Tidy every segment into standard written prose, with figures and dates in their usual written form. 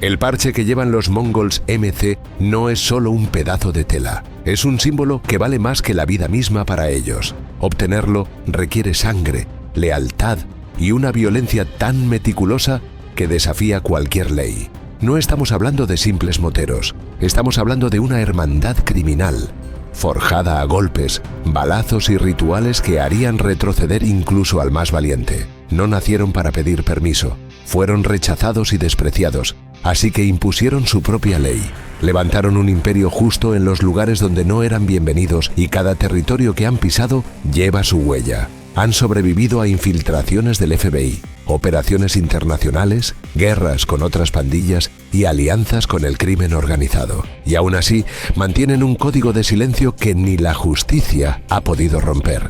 El parche que llevan los Mongols MC no es solo un pedazo de tela, es un símbolo que vale más que la vida misma para ellos. Obtenerlo requiere sangre, lealtad y una violencia tan meticulosa que desafía cualquier ley. No estamos hablando de simples moteros, estamos hablando de una hermandad criminal, forjada a golpes, balazos y rituales que harían retroceder incluso al más valiente. No nacieron para pedir permiso, fueron rechazados y despreciados, así que impusieron su propia ley. Levantaron un imperio justo en los lugares donde no eran bienvenidos y cada territorio que han pisado lleva su huella. Han sobrevivido a infiltraciones del FBI, operaciones internacionales, guerras con otras pandillas y alianzas con el crimen organizado. Y aún así, mantienen un código de silencio que ni la justicia ha podido romper.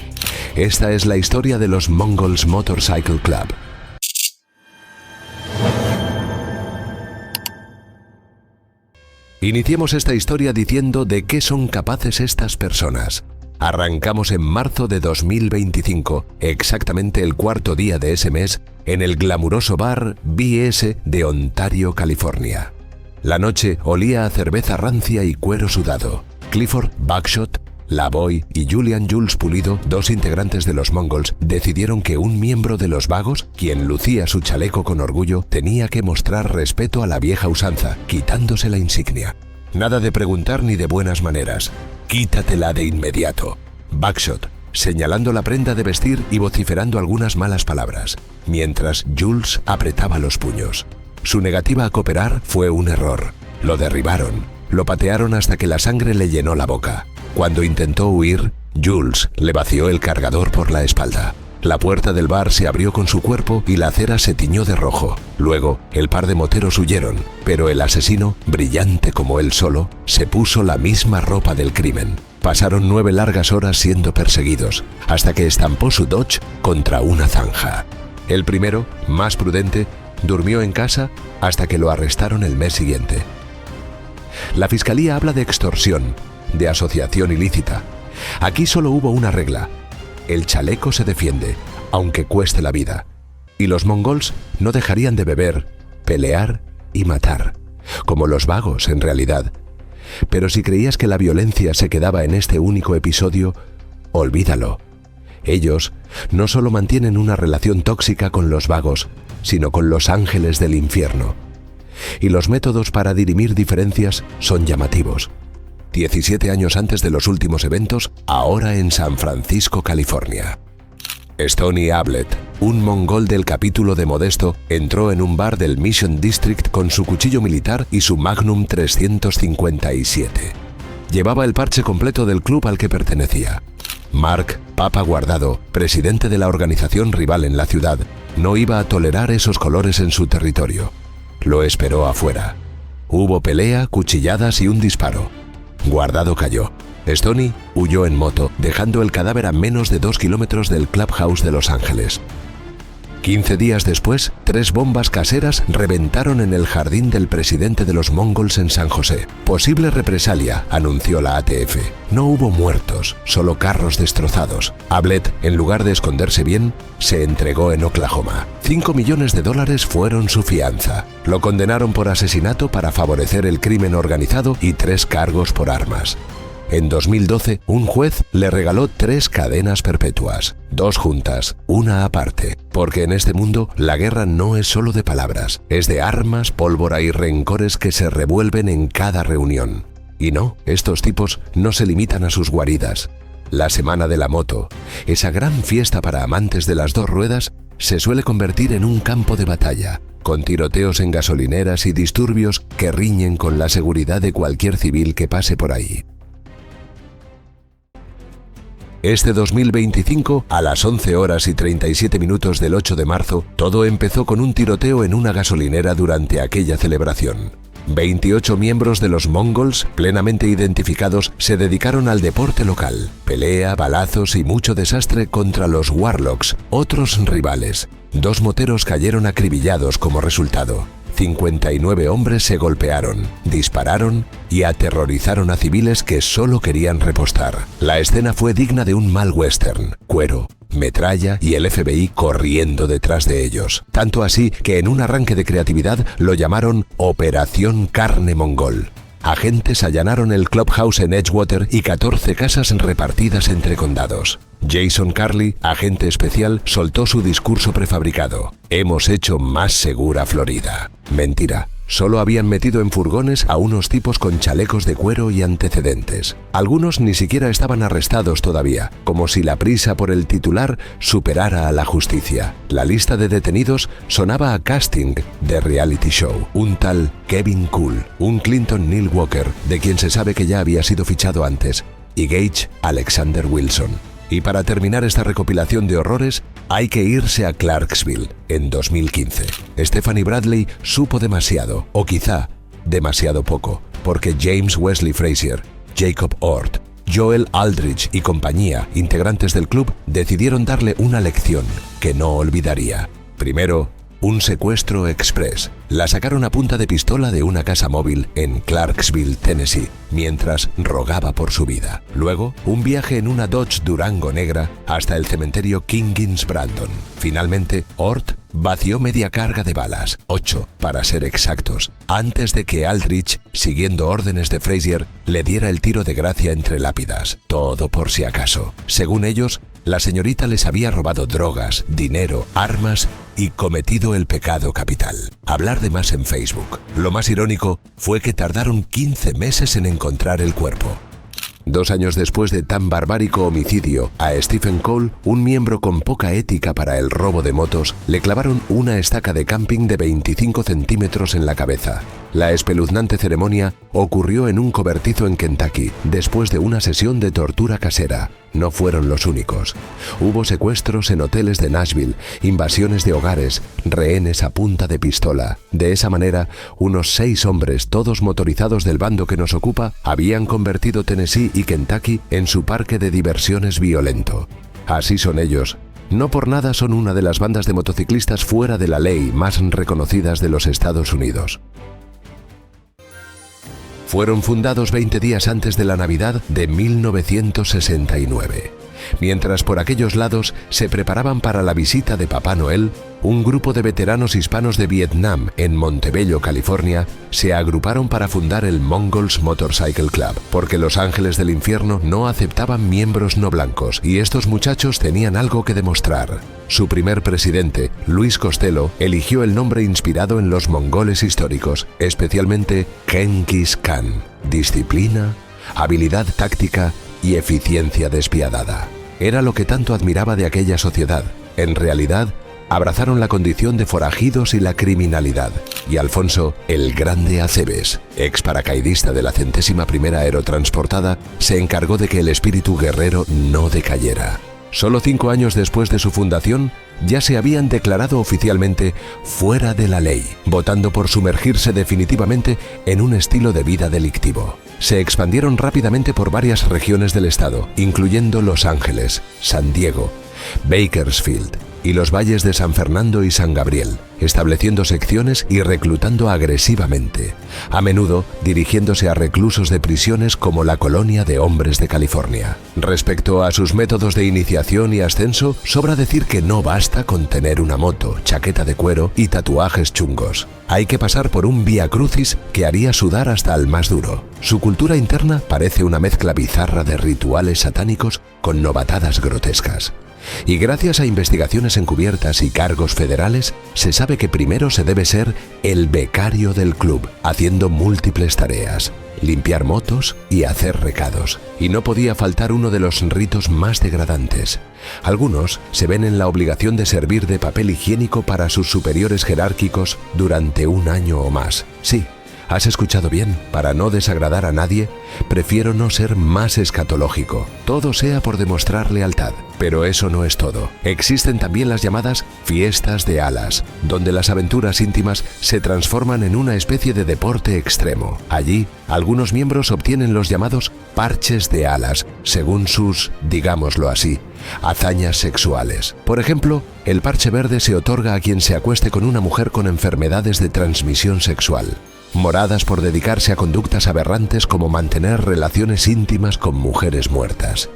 Esta es la historia de los Mongols Motorcycle Club. Iniciemos esta historia diciendo de qué son capaces estas personas. Arrancamos en marzo de 2025, exactamente el cuarto día de ese mes, en el glamuroso bar BS de Ontario, California. La noche olía a cerveza rancia y cuero sudado. Clifford, Buckshot, Lavoy y Julian Jules Pulido, dos integrantes de los Mongols, decidieron que un miembro de los vagos, quien lucía su chaleco con orgullo, tenía que mostrar respeto a la vieja usanza, quitándose la insignia. Nada de preguntar ni de buenas maneras. Quítatela de inmediato. Buckshot, señalando la prenda de vestir y vociferando algunas malas palabras, mientras Jules apretaba los puños. Su negativa a cooperar fue un error. Lo derribaron, lo patearon hasta que la sangre le llenó la boca. Cuando intentó huir, Jules le vació el cargador por la espalda. La puerta del bar se abrió con su cuerpo y la acera se tiñó de rojo. Luego, el par de moteros huyeron, pero el asesino, brillante como él solo, se puso la misma ropa del crimen. Pasaron 9 largas horas siendo perseguidos, hasta que estampó su Dodge contra una zanja. El primero, más prudente, durmió en casa hasta que lo arrestaron el mes siguiente. La fiscalía habla de extorsión, de asociación ilícita. Aquí solo hubo una regla. El chaleco se defiende, aunque cueste la vida. Y los mongols no dejarían de beber, pelear y matar, como los vagos en realidad. Pero si creías que la violencia se quedaba en este único episodio, olvídalo. Ellos no solo mantienen una relación tóxica con los vagos, sino con los ángeles del infierno. Y los métodos para dirimir diferencias son llamativos. 17 años antes de los últimos eventos, ahora en San Francisco, California. Stony Ablett, un mongol del capítulo de Modesto, entró en un bar del Mission District con su cuchillo militar y su Magnum 357. Llevaba el parche completo del club al que pertenecía. Mark Papa Guardado, presidente de la organización rival en la ciudad, no iba a tolerar esos colores en su territorio. Lo esperó afuera. Hubo pelea, cuchilladas y un disparo. Guardado cayó. Stony huyó en moto, dejando el cadáver a menos de 2 kilómetros del Clubhouse de Los Ángeles. 15 días después, 3 bombas caseras reventaron en el jardín del presidente de los Mongols en San José. Posible represalia, anunció la ATF. No hubo muertos, solo carros destrozados. Ablett, en lugar de esconderse bien, se entregó en Oklahoma. $5 millones fueron su fianza. Lo condenaron por asesinato para favorecer el crimen organizado y 3 cargos por armas. En 2012, un juez le regaló 3 cadenas perpetuas, 2 juntas, una aparte, porque en este mundo la guerra no es solo de palabras, es de armas, pólvora y rencores que se revuelven en cada reunión. Y no, estos tipos no se limitan a sus guaridas. La Semana de la Moto, esa gran fiesta para amantes de las 2 ruedas, se suele convertir en un campo de batalla, con tiroteos en gasolineras y disturbios que riñen con la seguridad de cualquier civil que pase por ahí. Este 2025, a las 11:37 del 8 de marzo, todo empezó con un tiroteo en una gasolinera durante aquella celebración. 28 miembros de los Mongols, plenamente identificados, se dedicaron al deporte local. Pelea, balazos y mucho desastre contra los Warlocks, otros rivales. 2 moteros cayeron acribillados como resultado. 59 hombres se golpearon, dispararon y aterrorizaron a civiles que solo querían repostar. La escena fue digna de un mal western. Cuero, metralla y el FBI corriendo detrás de ellos. Tanto así que en un arranque de creatividad lo llamaron Operación Carne Mongol. Agentes allanaron el Clubhouse en Edgewater y 14 casas repartidas entre condados. Jason Carley, agente especial, soltó su discurso prefabricado. Hemos hecho más segura Florida. Mentira. Solo habían metido en furgones a unos tipos con chalecos de cuero y antecedentes. Algunos ni siquiera estaban arrestados todavía, como si la prisa por el titular superara a la justicia. La lista de detenidos sonaba a casting de reality show. Un tal Kevin Cool, un Clinton Neil Walker, de quien se sabe que ya había sido fichado antes, y Gage Alexander Wilson. Y para terminar esta recopilación de horrores, hay que irse a Clarksville, en 2015. Stephanie Bradley supo demasiado, o quizá demasiado poco, porque James Wesley Frazier, Jacob Ort, Joel Aldrich y compañía, integrantes del club, decidieron darle una lección que no olvidaría. Primero, un secuestro express. La sacaron a punta de pistola de una casa móvil en Clarksville, Tennessee, mientras rogaba por su vida. Luego, un viaje en una Dodge Durango negra hasta el cementerio King's Brandon. Finalmente, Ort vació media carga de balas, 8 para ser exactos, antes de que Aldrich, siguiendo órdenes de Frazier, le diera el tiro de gracia entre lápidas. Todo por si acaso. Según ellos, la señorita les había robado drogas, dinero, armas y cometido el pecado capital. Hablar de más en Facebook. Lo más irónico fue que tardaron 15 meses en encontrar el cuerpo. 2 años después de tan barbárico homicidio, a Stephen Cole, un miembro con poca ética para el robo de motos, le clavaron una estaca de camping de 25 centímetros en la cabeza. La espeluznante ceremonia ocurrió en un cobertizo en Kentucky, después de una sesión de tortura casera. No fueron los únicos. Hubo secuestros en hoteles de Nashville, invasiones de hogares, rehenes a punta de pistola. De esa manera, unos 6 hombres, todos motorizados del bando que nos ocupa, habían convertido Tennessee y Kentucky en su parque de diversiones violento. Así son ellos. No por nada son una de las bandas de motociclistas fuera de la ley más reconocidas de los Estados Unidos. Fueron fundados 20 días antes de la Navidad de 1969. Mientras por aquellos lados se preparaban para la visita de Papá Noel, un grupo de veteranos hispanos de Vietnam en Montebello, California, se agruparon para fundar el Mongols Motorcycle Club, porque los ángeles del infierno no aceptaban miembros no blancos y estos muchachos tenían algo que demostrar. Su primer presidente, Luis Costello, eligió el nombre inspirado en los mongoles históricos, especialmente Genghis Khan. Disciplina, habilidad táctica y eficiencia despiadada. Era lo que tanto admiraba de aquella sociedad. En realidad, abrazaron la condición de forajidos y la criminalidad. Y Alfonso, el Grande Acebes, ex paracaidista de la 101ª Aerotransportada, se encargó de que el espíritu guerrero no decayera. Solo 5 años después de su fundación, ya se habían declarado oficialmente fuera de la ley, votando por sumergirse definitivamente en un estilo de vida delictivo. Se expandieron rápidamente por varias regiones del estado, incluyendo Los Ángeles, San Diego, Bakersfield y los valles de San Fernando y San Gabriel, estableciendo secciones y reclutando agresivamente, a menudo dirigiéndose a reclusos de prisiones como la Colonia de Hombres de California. Respecto a sus métodos de iniciación y ascenso, sobra decir que no basta con tener una moto, chaqueta de cuero y tatuajes chungos. Hay que pasar por un vía crucis que haría sudar hasta al más duro. Su cultura interna parece una mezcla bizarra de rituales satánicos con novatadas grotescas. Y gracias a investigaciones encubiertas y cargos federales, se sabe que primero se debe ser el becario del club, haciendo múltiples tareas, limpiar motos y hacer recados. Y no podía faltar uno de los ritos más degradantes. Algunos se ven en la obligación de servir de papel higiénico para sus superiores jerárquicos durante 1 año o más. Sí, has escuchado bien. Para no desagradar a nadie, prefiero no ser más escatológico. Todo sea por demostrar lealtad. Pero eso no es todo. Existen también las llamadas fiestas de alas, donde las aventuras íntimas se transforman en una especie de deporte extremo. Allí, algunos miembros obtienen los llamados parches de alas, según sus, digámoslo así, hazañas sexuales. Por ejemplo, el parche verde se otorga a quien se acueste con una mujer con enfermedades de transmisión sexual. Moradas por dedicarse a conductas aberrantes como mantener relaciones íntimas con mujeres muertas.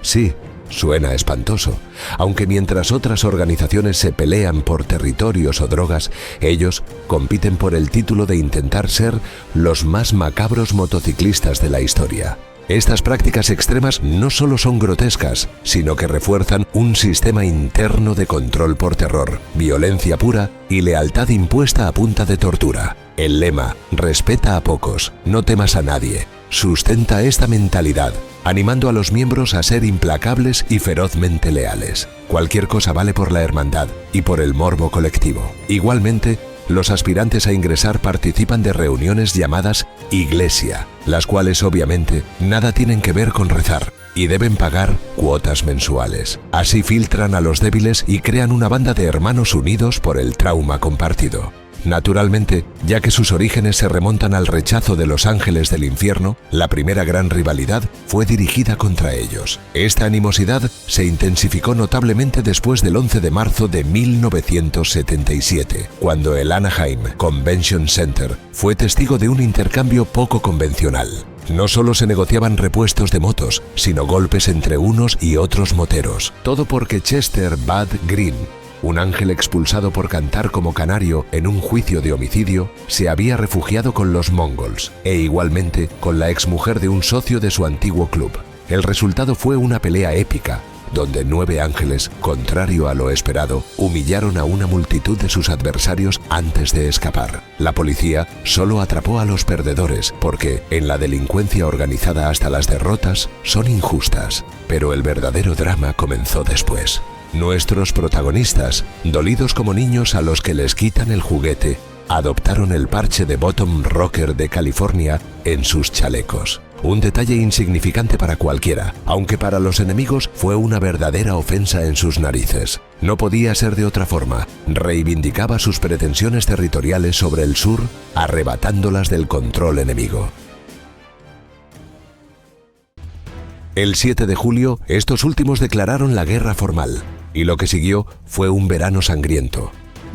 Sí, Suena espantoso, aunque mientras otras organizaciones se pelean por territorios o drogas, ellos compiten por el título de intentar ser los más macabros motociclistas de la historia. Estas prácticas extremas no solo son grotescas, sino que refuerzan un sistema interno de control por terror, violencia pura y lealtad impuesta a punta de tortura. El lema "respeta a pocos, no temas a nadie" sustenta esta mentalidad, animando a los miembros a ser implacables y ferozmente leales. Cualquier cosa vale por la hermandad y por el morbo colectivo. Igualmente, los aspirantes a ingresar participan de reuniones llamadas iglesia, las cuales obviamente nada tienen que ver con rezar y deben pagar cuotas mensuales. Así filtran a los débiles y crean una banda de hermanos unidos por el trauma compartido. Naturalmente, ya que sus orígenes se remontan al rechazo de los ángeles del infierno, la primera gran rivalidad fue dirigida contra ellos. Esta animosidad se intensificó notablemente después del 11 de marzo de 1977, cuando el Anaheim Convention Center fue testigo de un intercambio poco convencional. No solo se negociaban repuestos de motos, sino golpes entre unos y otros moteros. Todo porque Chester Bud Green, un ángel expulsado por cantar como canario en un juicio de homicidio, se había refugiado con los Mongols, e igualmente con la exmujer de un socio de su antiguo club. El resultado fue una pelea épica, donde 9 ángeles, contrario a lo esperado, humillaron a una multitud de sus adversarios antes de escapar. La policía solo atrapó a los perdedores, porque en la delincuencia organizada hasta las derrotas son injustas. Pero el verdadero drama comenzó después. Nuestros protagonistas, dolidos como niños a los que les quitan el juguete, adoptaron el parche de Bottom Rocker de California en sus chalecos. Un detalle insignificante para cualquiera, aunque para los enemigos fue una verdadera ofensa en sus narices. No podía ser de otra forma. Reivindicaba sus pretensiones territoriales sobre el sur, arrebatándolas del control enemigo. El 7 de julio, estos últimos declararon la guerra formal, y lo que siguió fue un verano sangriento.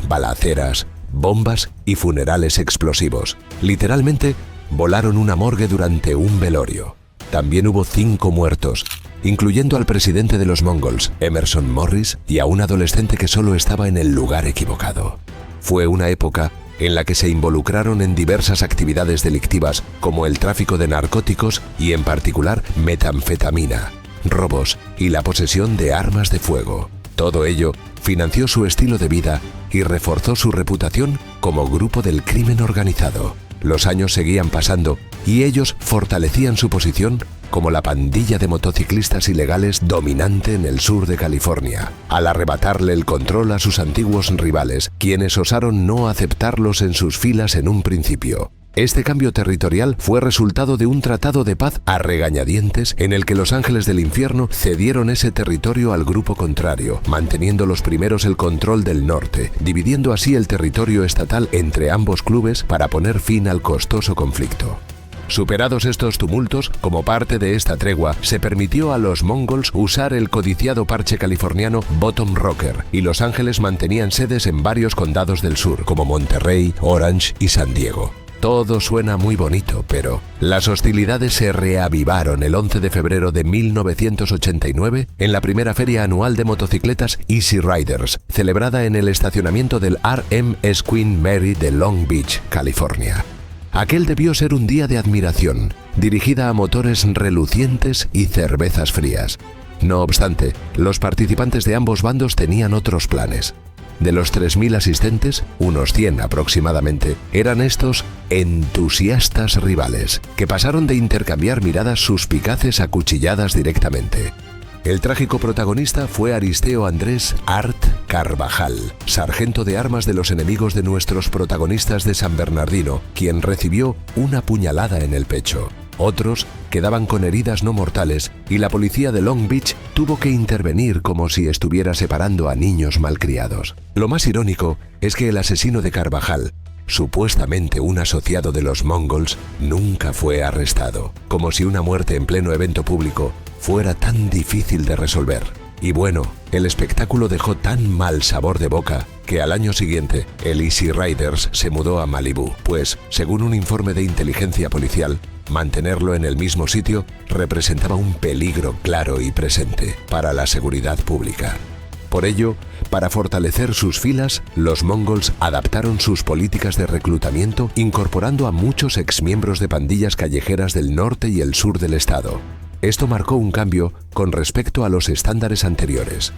Balaceras, bombas y funerales explosivos. Literalmente, volaron una morgue durante un velorio. También hubo 5 muertos, incluyendo al presidente de los Mongols, Emerson Morris, y a un adolescente que solo estaba en el lugar equivocado. Fue una época en la que se involucraron en diversas actividades delictivas como el tráfico de narcóticos y en particular metanfetamina, robos y la posesión de armas de fuego. Todo ello financió su estilo de vida y reforzó su reputación como grupo del crimen organizado. Los años seguían pasando y ellos fortalecían su posición como la pandilla de motociclistas ilegales dominante en el sur de California, al arrebatarle el control a sus antiguos rivales, quienes osaron no aceptarlos en sus filas en un principio. Este cambio territorial fue resultado de un tratado de paz a regañadientes en el que los ángeles del infierno cedieron ese territorio al grupo contrario, manteniendo los primeros el control del norte, dividiendo así el territorio estatal entre ambos clubes para poner fin al costoso conflicto. Superados estos tumultos, como parte de esta tregua, se permitió a los Mongols usar el codiciado parche californiano Bottom Rocker, y Los Ángeles mantenían sedes en varios condados del sur, como Monterrey, Orange y San Diego. Todo suena muy bonito, pero las hostilidades se reavivaron el 11 de febrero de 1989 en la primera feria anual de motocicletas Easy Riders, celebrada en el estacionamiento del RMS Queen Mary de Long Beach, California. Aquel debió ser un día de admiración, dirigida a motores relucientes y cervezas frías. No obstante, los participantes de ambos bandos tenían otros planes. De los 3.000 asistentes, unos 100 aproximadamente, eran estos entusiastas rivales, que pasaron de intercambiar miradas suspicaces a cuchilladas directamente. El trágico protagonista fue Aristeo Andrés Art Carvajal, sargento de armas de los enemigos de nuestros protagonistas de San Bernardino, quien recibió una puñalada en el pecho. Otros quedaban con heridas no mortales y la policía de Long Beach tuvo que intervenir como si estuviera separando a niños malcriados. Lo más irónico es que el asesino de Carvajal, supuestamente un asociado de los Mongols, nunca fue arrestado, como si una muerte en pleno evento público fuera tan difícil de resolver. Y bueno, el espectáculo dejó tan mal sabor de boca que al año siguiente el Easy Riders se mudó a Malibú, pues, según un informe de inteligencia policial, Mantenerlo en el mismo sitio representaba un peligro claro y presente para la seguridad pública. Por ello, para fortalecer sus filas, los mongols adaptaron sus políticas de reclutamiento incorporando a muchos exmiembros de pandillas callejeras del norte y el sur del estado. Esto marcó un cambio con respecto a los estándares anteriores.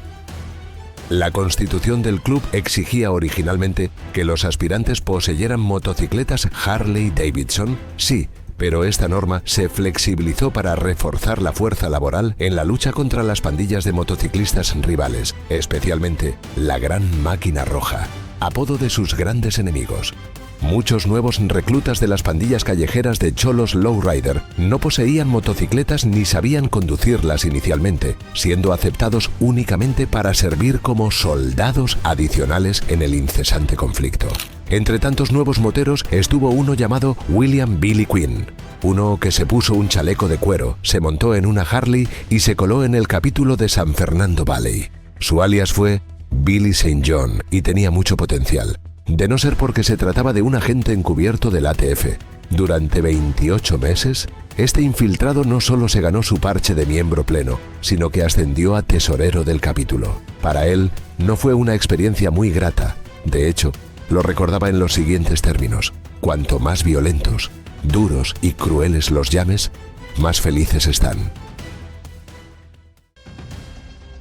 La constitución del club exigía originalmente que los aspirantes poseyeran motocicletas Harley Davidson, sí, pero esta norma se flexibilizó para reforzar la fuerza laboral en la lucha contra las pandillas de motociclistas rivales, especialmente la Gran Máquina Roja, apodo de sus grandes enemigos. Muchos nuevos reclutas de las pandillas callejeras de cholos lowrider no poseían motocicletas ni sabían conducirlas inicialmente, siendo aceptados únicamente para servir como soldados adicionales en el incesante conflicto. Entre tantos nuevos moteros estuvo uno llamado William Billy Quinn, uno que se puso un chaleco de cuero, se montó en una Harley y se coló en el capítulo de San Fernando Valley. Su alias fue Billy St. John y tenía mucho potencial, de no ser porque se trataba de un agente encubierto del ATF. Durante 28 meses, este infiltrado no solo se ganó su parche de miembro pleno, sino que ascendió a tesorero del capítulo. Para él, no fue una experiencia muy grata. De hecho, lo recordaba en los siguientes términos: cuanto más violentos, duros y crueles los llames, más felices están.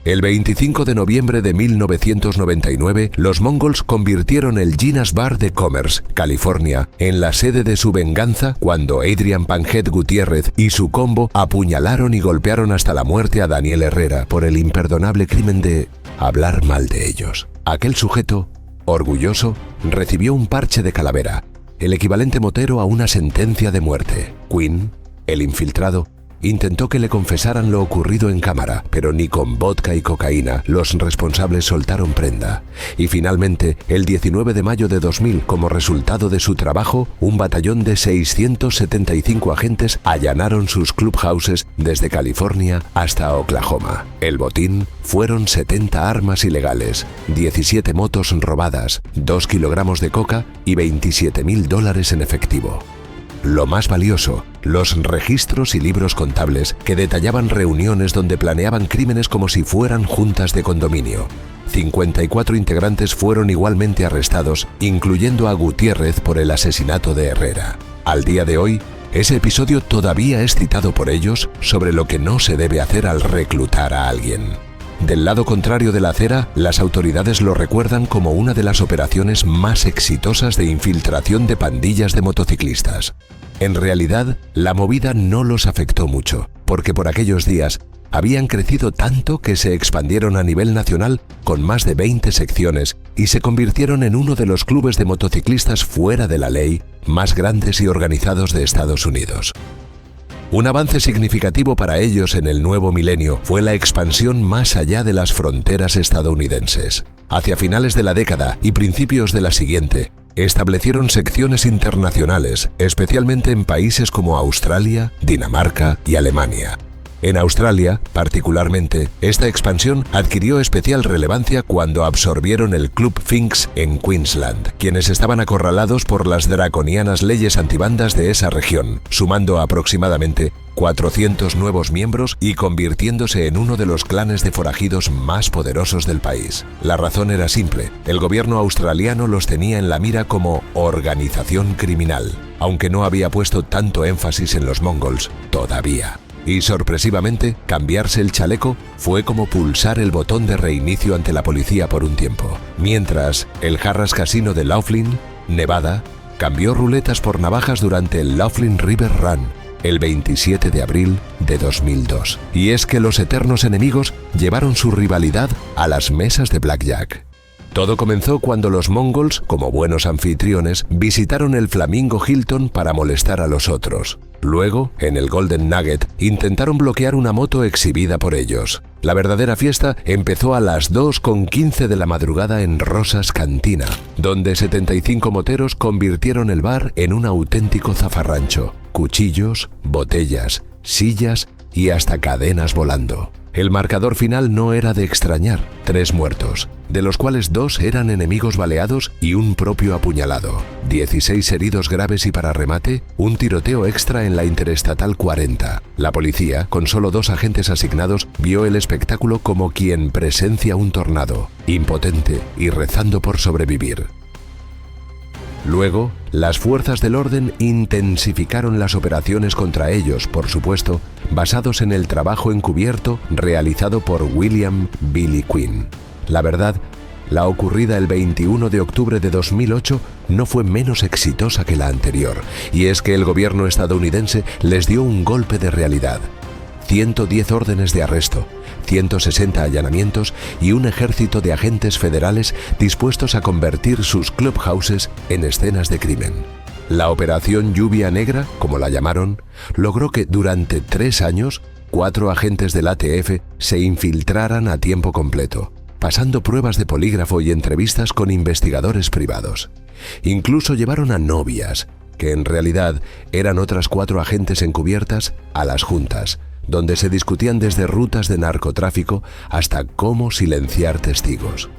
El 25 de noviembre de 1999, los mongols convirtieron el Ginas Bar de Commerce, California, en la sede de su venganza cuando Adrian Panjet Gutiérrez y su combo apuñalaron y golpearon hasta la muerte a Daniel Herrera por el imperdonable crimen de hablar mal de ellos. Aquel sujeto, orgulloso, recibió un parche de calavera, el equivalente motero a una sentencia de muerte. Quinn, el infiltrado, intentó que le confesaran lo ocurrido en cámara, pero ni con vodka y cocaína los responsables soltaron prenda. Y finalmente, el 19 de mayo de 2000, como resultado de su trabajo, un batallón de 675 agentes allanaron sus clubhouses desde California hasta Oklahoma. El botín fueron 70 armas ilegales, 17 motos robadas, 2 kilogramos de coca y $27,000 en efectivo. Lo más valioso, los registros y libros contables que detallaban reuniones donde planeaban crímenes como si fueran juntas de condominio. 54 integrantes fueron igualmente arrestados, incluyendo a Gutiérrez por el asesinato de Herrera. Al día de hoy, ese episodio todavía es citado por ellos sobre lo que no se debe hacer al reclutar a alguien. Del lado contrario de la acera, las autoridades lo recuerdan como una de las operaciones más exitosas de infiltración de pandillas de motociclistas. En realidad, la movida no los afectó mucho, porque por aquellos días habían crecido tanto que se expandieron a nivel nacional con más de 20 secciones y se convirtieron en uno de los clubes de motociclistas fuera de la ley más grandes y organizados de Estados Unidos. Un avance significativo para ellos en el nuevo milenio fue la expansión más allá de las fronteras estadounidenses. Hacia finales de la década y principios de la siguiente, establecieron secciones internacionales, especialmente en países como Australia, Dinamarca y Alemania. En Australia, particularmente, esta expansión adquirió especial relevancia cuando absorbieron el Club Finks en Queensland, quienes estaban acorralados por las draconianas leyes antibandas de esa región, sumando aproximadamente 400 nuevos miembros y convirtiéndose en uno de los clanes de forajidos más poderosos del país. La razón era simple: el gobierno australiano los tenía en la mira como organización criminal, aunque no había puesto tanto énfasis en los mongols todavía. Y sorpresivamente, cambiarse el chaleco fue como pulsar el botón de reinicio ante la policía por un tiempo. Mientras, el Harrah's Casino de Laughlin, Nevada, cambió ruletas por navajas durante el Laughlin River Run, el 27 de abril de 2002. Y es que los eternos enemigos llevaron su rivalidad a las mesas de blackjack. Todo comenzó cuando los mongols, como buenos anfitriones, visitaron el Flamingo Hilton para molestar a los otros. Luego, en el Golden Nugget, intentaron bloquear una moto exhibida por ellos. La verdadera fiesta empezó a las 2:15 de la madrugada en Rosas Cantina, donde 75 moteros convirtieron el bar en un auténtico zafarrancho. Cuchillos, botellas, sillas y hasta cadenas volando. El marcador final no era de extrañar: 3 muertos, de los cuales 2 eran enemigos baleados y un propio apuñalado, 16 heridos graves y, para remate, un tiroteo extra en la Interestatal 40. La policía, con solo 2 agentes asignados, vio el espectáculo como quien presencia un tornado, impotente y rezando por sobrevivir. Luego, las fuerzas del orden intensificaron las operaciones contra ellos, por supuesto, basados en el trabajo encubierto realizado por William Billy Quinn. La verdad, la ocurrida el 21 de octubre de 2008 no fue menos exitosa que la anterior, y es que el gobierno estadounidense les dio un golpe de realidad. 110 órdenes de arresto, 160 allanamientos y un ejército de agentes federales dispuestos a convertir sus clubhouses en escenas de crimen. La Operación Lluvia Negra, como la llamaron, logró que durante 3 años 4 agentes del ATF se infiltraran a tiempo completo, pasando pruebas de polígrafo y entrevistas con investigadores privados. Incluso llevaron a novias, que en realidad eran otras 4 agentes encubiertas, a las juntas, donde se discutían desde rutas de narcotráfico hasta cómo silenciar testigos.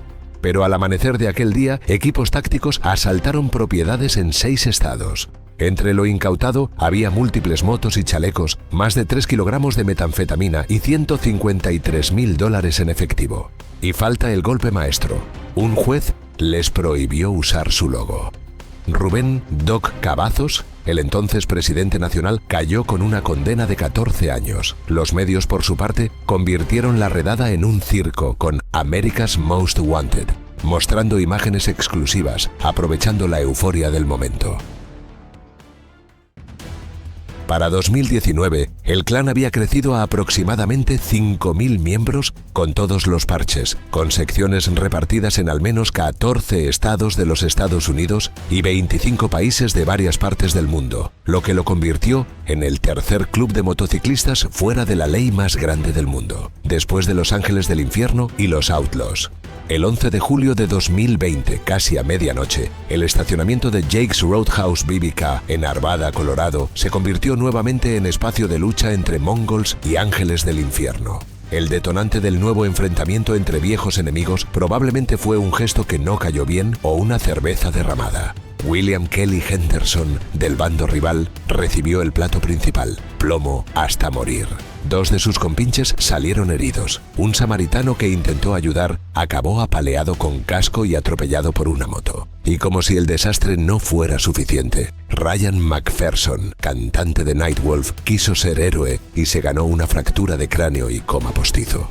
Pero al amanecer de aquel día, equipos tácticos asaltaron propiedades en 6 estados. Entre lo incautado había múltiples motos y chalecos, más de 3 kilogramos de metanfetamina y $153.000 en efectivo. Y falta el golpe maestro: un juez les prohibió usar su logo. Rubén Doc Cavazos, el entonces presidente nacional, cayó con una condena de 14 años. Los medios, por su parte, convirtieron la redada en un circo con America's Most Wanted, mostrando imágenes exclusivas, aprovechando la euforia del momento. Para 2019, el clan había crecido a aproximadamente 5.000 miembros con todos los parches, con secciones repartidas en al menos 14 estados de los Estados Unidos y 25 países de varias partes del mundo, lo que lo convirtió en el tercer club de motociclistas fuera de la ley más grande del mundo, después de Los Ángeles del Infierno y los Outlaws. El 11 de julio de 2020, casi a medianoche, el estacionamiento de Jake's Roadhouse BBK en Arvada, Colorado, se convirtió nuevamente en espacio de lucha entre mongols y ángeles del infierno. El detonante del nuevo enfrentamiento entre viejos enemigos probablemente fue un gesto que no cayó bien o una cerveza derramada. William Kelly Henderson, del bando rival, recibió el plato principal: plomo hasta morir. 2 de sus compinches salieron heridos. Un samaritano que intentó ayudar acabó apaleado con casco y atropellado por una moto. Y como si el desastre no fuera suficiente, Ryan McPherson, cantante de Nightwolf, quiso ser héroe y se ganó una fractura de cráneo y coma postizo.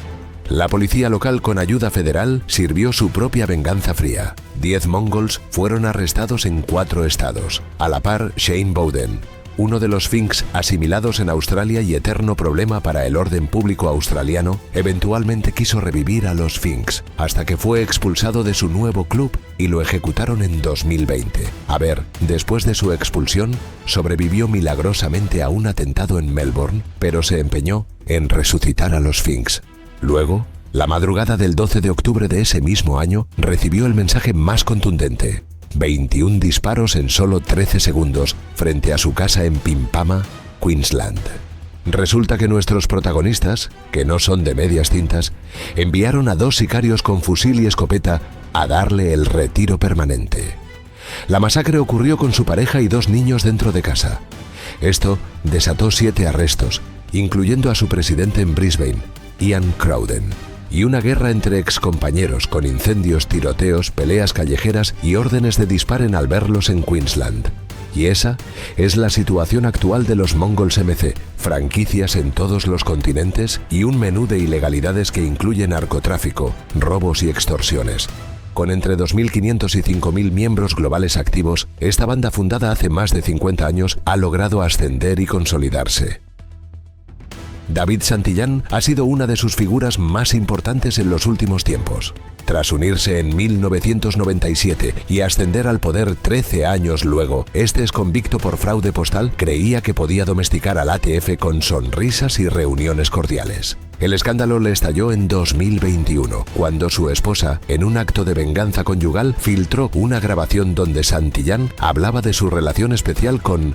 La policía local, con ayuda federal, sirvió su propia venganza fría. 10 mongols fueron arrestados en 4 estados. A la par, Shane Bowden, uno de los Sphinx asimilados en Australia y eterno problema para el orden público australiano, eventualmente quiso revivir a los Sphinx, hasta que fue expulsado de su nuevo club y lo ejecutaron en 2020. A ver, después de su expulsión, sobrevivió milagrosamente a un atentado en Melbourne, pero se empeñó en resucitar a los Sphinx. Luego, la madrugada del 12 de octubre de ese mismo año, recibió el mensaje más contundente: 21 disparos en solo 13 segundos frente a su casa en Pimpama, Queensland. Resulta que nuestros protagonistas, que no son de medias tintas, enviaron a 2 sicarios con fusil y escopeta a darle el retiro permanente. La masacre ocurrió con su pareja y 2 niños dentro de casa. Esto desató 7 arrestos, incluyendo a su presidente en Brisbane, Ian Crowden, y una guerra entre excompañeros con incendios, tiroteos, peleas callejeras y órdenes de disparen al verlos en Queensland. Y esa es la situación actual de los Mongols MC, franquicias en todos los continentes y un menú de ilegalidades que incluye narcotráfico, robos y extorsiones. Con entre 2.500 y 5.000 miembros globales activos, esta banda fundada hace más de 50 años ha logrado ascender y consolidarse. David Santillán ha sido una de sus figuras más importantes en los últimos tiempos. Tras unirse en 1997 y ascender al poder 13 años luego, este exconvicto por fraude postal creía que podía domesticar al ATF con sonrisas y reuniones cordiales. El escándalo le estalló en 2021, cuando su esposa, en un acto de venganza conyugal, filtró una grabación donde Santillán hablaba de su relación especial con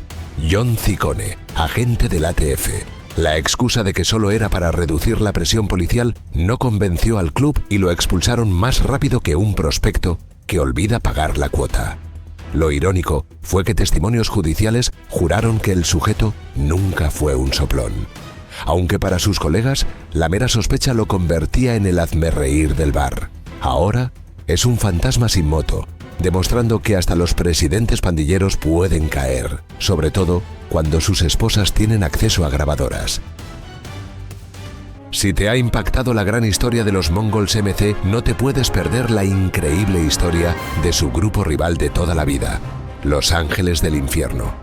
John Ciccone, agente del ATF. La excusa de que solo era para reducir la presión policial no convenció al club y lo expulsaron más rápido que un prospecto que olvida pagar la cuota. Lo irónico fue que testimonios judiciales juraron que el sujeto nunca fue un soplón. Aunque para sus colegas, la mera sospecha lo convertía en el hazmerreír del bar. Ahora es un fantasma sin moto, demostrando que hasta los presidentes pandilleros pueden caer, sobre todo cuando sus esposas tienen acceso a grabadoras. Si te ha impactado la gran historia de los Mongols MC, no te puedes perder la increíble historia de su grupo rival de toda la vida, Los Ángeles del Infierno.